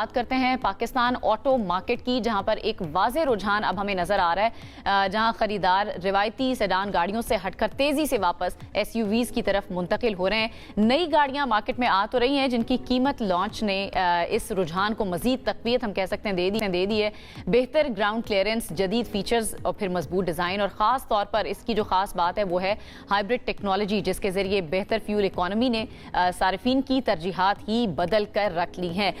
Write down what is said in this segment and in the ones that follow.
बात करते हैं पाकिस्तान ऑटो मार्केट की, जहां पर एक वाज़ेह रुझान अब हमें नजर आ रहा है, जहां खरीदार रिवायती सेडान गाड़ियों से हटकर तेजी से वापस एसयूवीज की तरफ मुंतकिल हो रहे हैं। नई गाड़ियां मार्केट में आ तो रही हैं जिनकी कीमत लॉन्च ने इस रुझान को मजीद तकवीत हम कह सकते हैं दे दी है। बेहतर ग्राउंड क्लियरेंस, जदीद फीचर्स और फिर मजबूत डिजाइन, और खास तौर पर इसकी जो खास बात है वो है हाइब्रिड टेक्नोलॉजी, जिसके जरिए बेहतर फ्यूल इकोनॉमी ने सारिफीन की तरजीहात ही बदल कर रख ली हैं।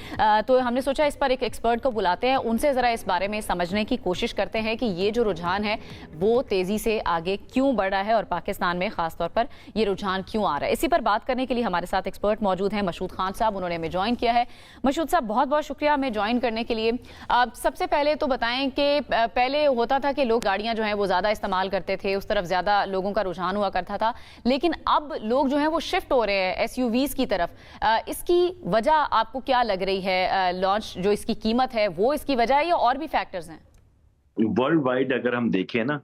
तो हमने सोचा इस पर एक एक्सपर्ट को बुलाते हैं, उनसे जरा इस बारे में समझने की कोशिश करते हैं कि ये जो रुझान है वो तेजी से आगे क्यों बढ़ रहा है और पाकिस्तान में खासतौर पर ये रुझान क्यों आ रहा है। इसी पर बात करने के लिए हमारे साथ एक्सपर्ट मौजूद हैं मशहूद खान साहब, उन्होंने हमें ज्वाइन किया है। मशहूद साहब, बहुत बहुत शुक्रिया हमें ज्वाइन करने के लिए। सबसे पहले तो बताएं कि पहले होता था कि लोग गाड़ियां जो हैं वो ज्यादा इस्तेमाल करते थे, उस तरफ ज्यादा लोगों का रुझान हुआ करता था, लेकिन अब लोग जो हैं वो शिफ्ट हो रहे हैं एसयूवीज की तरफ। इसकी वजह आपको क्या लग रही है? लॉन्च जो इसकी कीमत है वो इसकी वजह है या और भी फैक्टर्स हैं? वर्ल्ड वाइड अगर हम देखें ना,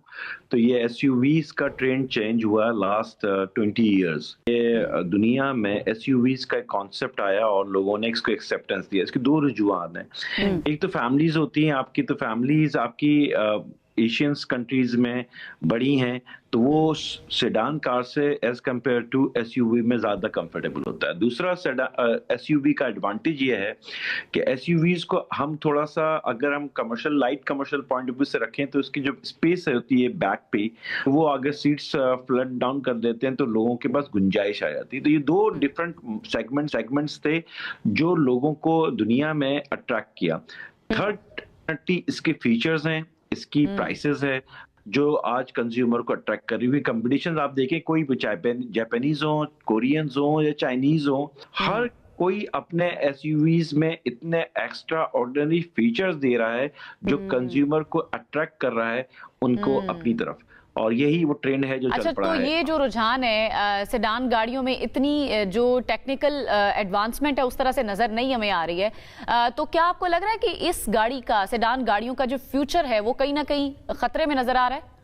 तो ये एसयूवीज का ट्रेंड चेंज हुआ लास्ट 20 इयर्स। ये दुनिया में एसयूवीज का एक कॉन्सेप्ट आया और लोगों ने इसको एक्सेप्टेंस दिया। इसके दो रुझान हैं। एक तो फैमिलीज होती हैं आपकी, तो फैमिलीज आपकी एशियंस कंट्रीज में बड़ी हैं, तो वो सेडान कार से एज कंपेयर टू एसयूवी में ज़्यादा कंफर्टेबल होता है। दूसरा एसयूवी का एडवांटेज ये है कि एसयूवीज को हम थोड़ा सा, अगर हम commercial light commercial point of view से रखें, तो इसकी जो स्पेस होती है बैक पे, वो अगर सीट्स फ्लड डाउन कर देते हैं तो लोगों के पास गुंजाइश आ जाती है। तो ये दो डिफरेंट सेगमेंट्स थे जो लोगों को दुनिया में अट्रैक्ट किया। थर्ड इसके फीचर्स हैं, इसकी प्राइसेस है जो आज कंज्यूमर को अट्रैक्ट कर रही हुई। कंपटीशन आप देखें, कोई भी चाहे जापानीज हो, कोरियंस हो या चाइनीज हो, हर कोई अपने एसयूवीज में इतने एक्स्ट्रा ऑर्डिनरी फीचर्स दे रहा है जो कंज्यूमर को अट्रैक्ट कर रहा है उनको अपनी तरफ, और यही वो ट्रेंड है जो चल पड़ा है। तो ये जो रुझान है सेडान गाड़ियों में, इतनी जो टेक्निकल एडवांसमेंट है उस तरह से नजर नहीं हमें आ रही है, तो क्या आपको लग रहा है कि इस गाड़ी का, सेडान गाड़ियों का जो फ्यूचर है वो कहीं ना कहीं खतरे में नजर आ रहा है?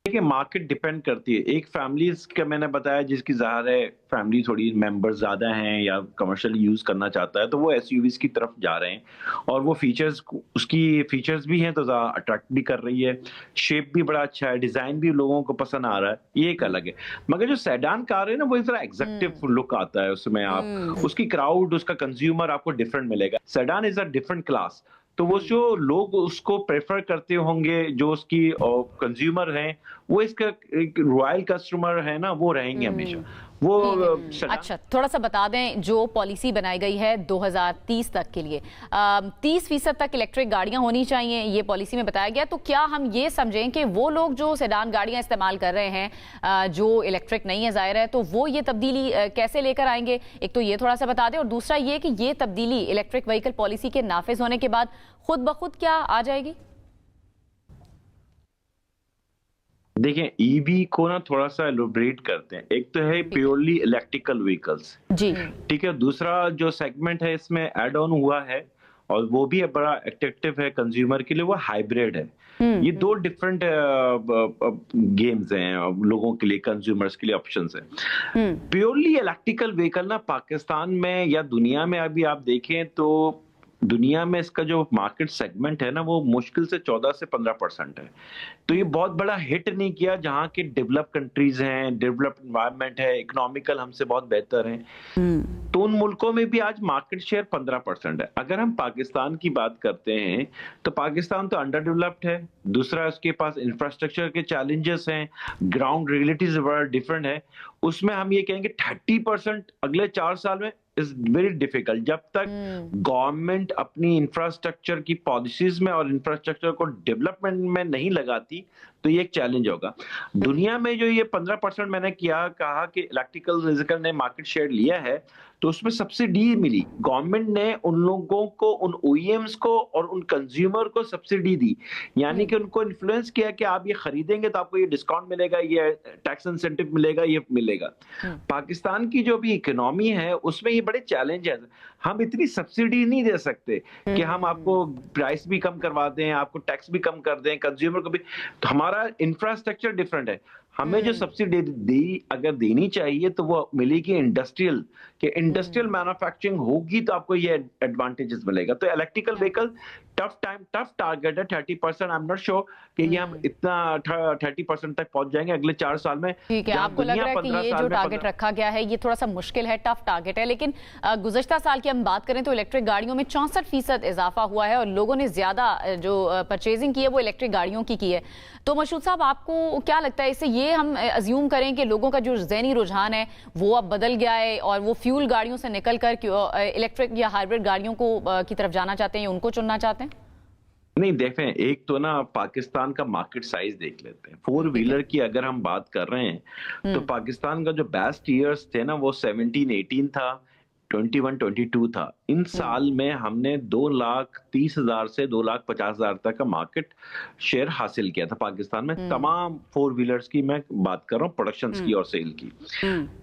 देखिए, मार्केट डिपेंड करती है। एक फैमिलीज का मैंने बताया जिसकी ज़ाहिर है फैमिली थोड़ी मेंबर्स ज़्यादा हैं या कमर्शियल यूज़ करना चाहता है, तो वो एसयूवीज की तरफ जा रहे हैं, और वो फीचर्स, उसकी फीचर्स भी हैं तो ज़्यादा अट्रैक्ट भी कर रही है। शेप भी बड़ा अच्छा है, डिज़ाइन भी लोगों को पसंद आ रहा है, ये एक अलग है। मगर जो सेडान कार है ना, वो ज़रा एग्जेक्टिव लुक आता है उसमें। आप उसकी क्राउड, उसका कंज्यूमर आपको डिफरेंट मिलेगा। Sedan is a different class, तो वो जो लोग उसको प्रेफर करते होंगे, जो उसकी कंज्यूमर हैं, वो इसका एक रॉयल कस्टमर है ना, वो रहेंगे हमेशा वो। अच्छा, थोड़ा सा बता दें, जो पॉलिसी बनाई गई है 2030 तक के लिए 30% तक इलेक्ट्रिक गाड़ियां होनी चाहिए, ये पॉलिसी में बताया गया। तो क्या हम ये समझें कि वो लोग जो सेडान गाड़ियां इस्तेमाल कर रहे हैं जो इलेक्ट्रिक नहीं है, जाहिर है, तो वो ये तब्दीली कैसे लेकर आएंगे? एक तो ये थोड़ा सा बता दें, और दूसरा ये कि ये तब्दीली इलेक्ट्रिक व्हीकल पॉलिसी के नाफिज होने के बाद खुद ब खुद क्या आ जाएगी? देखें, ईवी को ना थोड़ा सा एलोबरेट करते हैं। एक तो है प्योरली इलेक्ट्रिकल व्हीकल्स, जी ठीक है। दूसरा जो सेगमेंट है इसमें एड ऑन हुआ है, और वो भी बड़ा अट्रैक्टिव है कंज्यूमर के लिए, वो हाइब्रिड है। ये दो डिफरेंट गेम्स हैं लोगों के लिए, कंज्यूमर्स के लिए ऑप्शंस हैं। प्योरली इलेक्ट्रिकल व्हीकल ना पाकिस्तान में या दुनिया में अभी आप देखें तो दुनिया में इसका जो मार्केट सेगमेंट है ना, वो मुश्किल से 14 से 15% है। तो ये बहुत बड़ा हिट नहीं किया जहां के डेवलप कंट्रीज हैं, डेवलप्ड एनवायरनमेंट है, इकोनॉमिकल हमसे बहुत बेहतर हैं। तो उन मुल्कों में भी आज मार्केट शेयर 15% है। अगर हम पाकिस्तान की बात करते हैं तो पाकिस्तान तो अंडर डेवलप्ड है। दूसरा, उसके पास इंफ्रास्ट्रक्चर के चैलेंजेस हैं, ग्राउंड रियलिटीज बड़ा डिफरेंट है। उसमें हम ये कहेंगे 30% अगले 4 साल में इज वेरी डिफिकल्ट, जब तक गवर्नमेंट अपनी इंफ्रास्ट्रक्चर की पॉलिसीज में और इंफ्रास्ट्रक्चर को डेवलपमेंट में नहीं लगाती, तो ये एक चैलेंज होगा। दुनिया में जो ये 15% मैंने कहा कि इलेक्ट्रिकल व्हीकल ने मार्केट शेयर लिया है, तो उसमें सब्सिडी मिली। गवर्नमेंट ने उन लोगों को, उन ओईएम्स को और उन कंज्यूमर को सब्सिडी दी, यानी कि उनको इन्फ्लुएंस किया कि आप ये खरीदेंगे तो आपको ये डिस्काउंट मिलेगा, ये टैक्स इंसेंटिव मिलेगा, ये मिलेगा। पाकिस्तान की जो भी इकोनॉमी है उसमें ये बड़े चैलेंज है। हम इतनी सब्सिडी नहीं दे सकते कि हम आपको प्राइस भी कम करवा दें, आपको टैक्स भी कम कर दें, कंज्यूमर को भी। तो हमारा इंफ्रास्ट्रक्चर डिफरेंट है। हमें जो सब्सिडी अगर देनी चाहिए तो वो मिलेगी इंडस्ट्रियल मैन्युफैक्चरिंग होगी तो आपको ये एडवांटेजेस मिलेगा। तो इलेक्ट्रिकल व्हीकल टफ टारगेट है 30%। आई एम नॉट श्योर कि ये हम इतना 30% तक पहुंच जाएंगे अगले 4 साल में। ठीक है, आपको लग रहा है कि ये जो टारगेट रखा गया है ये थोड़ा सा मुश्किल है, टफ टारगेट है। लेकिन गुज़श्ता साल की हम बात करें तो इलेक्ट्रिक गाड़ियों में 64% इजाफा हुआ है और लोगों ने ज्यादा जो परचेजिंग की है वो इलेक्ट्रिक गाड़ियों की है। तो मशहूद साहब, आपको क्या लगता है इससे ये हम अज्यूम करें कि लोगों का जो ज़हनी रुझान है वो अब बदल गया है और वो फ्यूल गाड़ियों से निकल कर इलेक्ट्रिक या हाइब्रिड गाड़ियों को की तरफ जाना चाहते हैं, उनको चुनना चाहते हैं? नहीं, देखें, एक तो ना पाकिस्तान का मार्केट साइज देख लेते हैं। 4 व्हीलर की अगर हम बात कर रहे हैं तो पाकिस्तान का जो बेस्ट ईयर्स थे ना वो 17-18 था, 21-22 था। इन साल में हमने 2,30,000 से 2,50,000 तक का मार्केट शेयर हासिल किया था पाकिस्तान में। तमाम 4 व्हीलर्स की मैं बात कर रहा हूँ, प्रोडक्शन की और सेल की।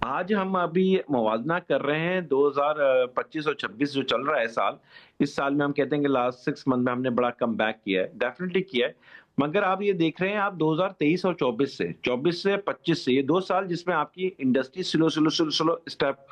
आज हम अभी मवाजना कर रहे हैं 2025 और 26 जो चल रहा है साल, इस साल में हम कहते हैं कि लास्ट 6 मंथ में हमने बड़ा कम बैक किया है, डेफिनेटली किया है। मगर आप ये देख रहे हैं, आप 2023 और 24 से 25 से ये 2 साल जिसमें आपकी इंडस्ट्री स्लो स्टेप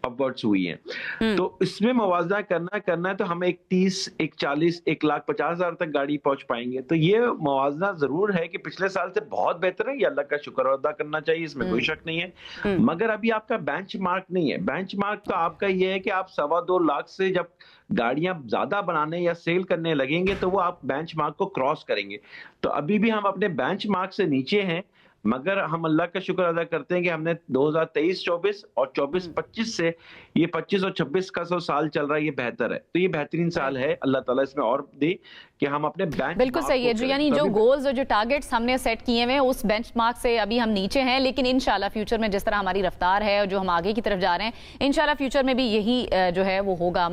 अपवर्ड्स हुई है। तो इसमें मुवाजना करना है तो हम 30, 40, 1,50,000 तक गाड़ी पहुंच पाएंगे। तो ये मुवाजना जरूर है कि पिछले साल से बहुत बेहतर है, ये अल्लाह का शुक्र अदा करना चाहिए, इसमें कोई शक नहीं है। मगर अभी आपका बेंचमार्क नहीं है। बेंचमार्क तो आपका ये है कि आप 2.25 लाख से जब गाड़ियां ज्यादा बनाने या सेल करने लगेंगे तो वो आप बेंचमार्क को क्रॉस करेंगे। तो अभी भी हम अपने बेंचमार्क से नीचे हैं, मगर हम अल्लाह का शुक्र अदा करते हैं कि हमने 2023-24 और 24-25 से ये 25 और 26 का जो साल चल रहा है ये बेहतर है। तो ये बेहतरीन साल है, अल्लाह ताला इसमें और दे कि हम अपने बेंच बिल्कुल सही है जी। यानी जो गोल्स और जो टारगेट्स हमने सेट किए हुए हैं उस बेंचमार्क से अभी हम नीचे हैं, लेकिन इंशाल्लाह फ्यूचर में जिस तरह हमारी रफ्तार है और जो हम आगे की तरफ जा रहे हैं, इंशाल्लाह फ्यूचर में भी यही जो है वो होगा।